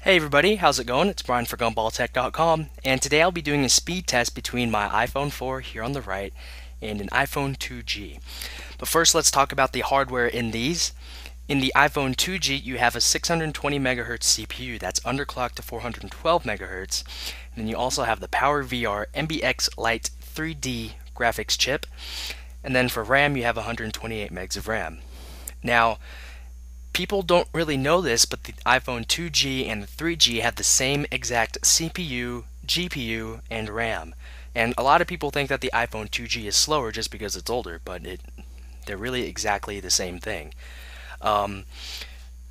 Hey everybody, how's it going? It's Brian for GumballTech.com, and today I'll be doing a speed test between my iPhone 4 here on the right and an iPhone 2G. But first, let's talk about the hardware in these. In the iPhone 2G, you have a 620 MHz CPU that's underclocked to 412 MHz. And then you also have the PowerVR MBX Lite 3D graphics chip. And then for RAM, you have 128 megs of RAM. Now, people don't really know this, but the iPhone 2G and the 3G have the same exact CPU, GPU, and RAM. And a lot of people think that the iPhone 2G is slower just because it's older, but they're really exactly the same thing.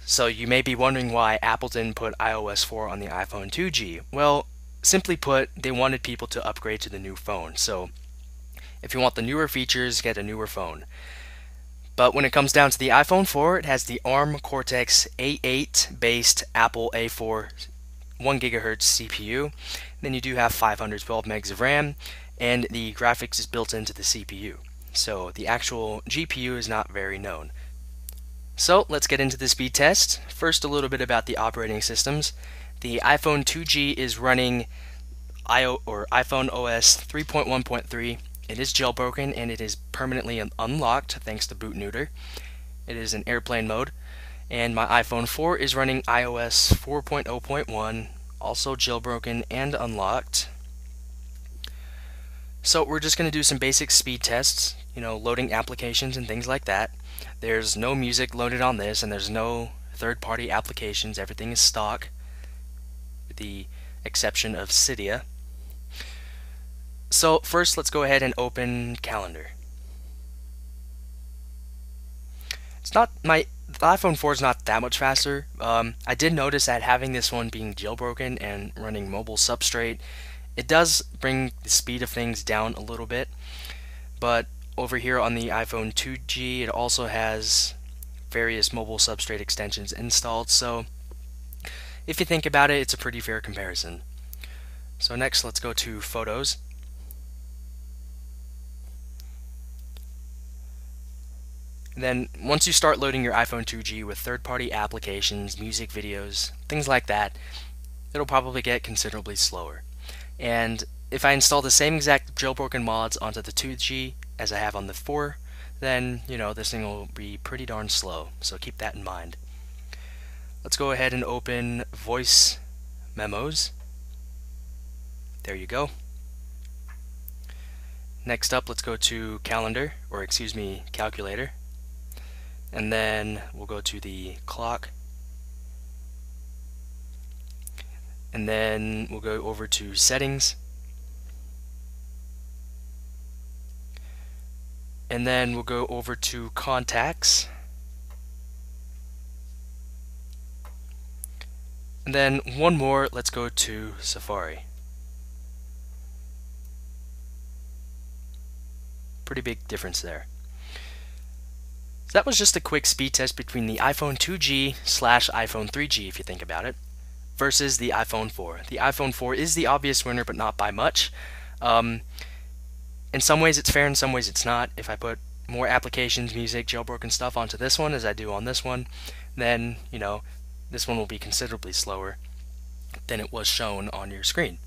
So you may be wondering why Apple didn't put iOS 4 on the iPhone 2G. Well, simply put, they wanted people to upgrade to the new phone. So if you want the newer features, get a newer phone. But when it comes down to the iPhone 4, it has the ARM Cortex A8 based Apple A4 1 GHz CPU. Then you do have 512 megs of RAM, and the graphics is built into the CPU. So the actual GPU is not very known. So let's get into the speed test. First, a little bit about the operating systems. The iPhone 2G is running iPhone OS 3.1.3. It is jailbroken and it is permanently unlocked thanks to boot neuter. It is in airplane mode. And my iPhone 4 is running iOS 4.0.1, also jailbroken and unlocked. So we're just going to do some basic speed tests, loading applications and things like that. There's no music loaded on this, and there's no third-party applications. Everything is stock, with the exception of Cydia. So first, let's go ahead and open Calendar. The iPhone 4 is not that much faster. I did notice that having this one being jailbroken and running mobile substrate, it does bring the speed of things down a little bit. But over here on the iPhone 2G, it also has various mobile substrate extensions installed. So if you think about it, it's a pretty fair comparison. So next, let's go to Photos. Then once you start loading your iPhone 2G with third-party applications, music videos, things like that, it'll probably get considerably slower. And if I install the same exact jailbroken mods onto the 2G as I have on the 4, then this thing will be pretty darn slow, so keep that in mind. Let's go ahead and open Voice Memos. There you go. Next up, let's go to Calendar, or excuse me, Calculator. And then we'll go to the clock. And then we'll go over to Settings. And then we'll go over to Contacts. And then one more, let's go to Safari. Pretty big difference there. So that was just a quick speed test between the iPhone 2G / iPhone 3G, if you think about it, versus the iPhone 4. The iPhone 4 is the obvious winner, but not by much. In some ways it's fair, in some ways it's not. If I put more applications, music, jailbroken stuff onto this one as I do on this one, then, this one will be considerably slower than it was shown on your screen.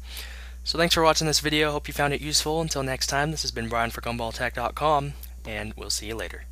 So thanks for watching this video. Hope you found it useful. Until next time, this has been Brian for GumballTech.com, and we'll see you later.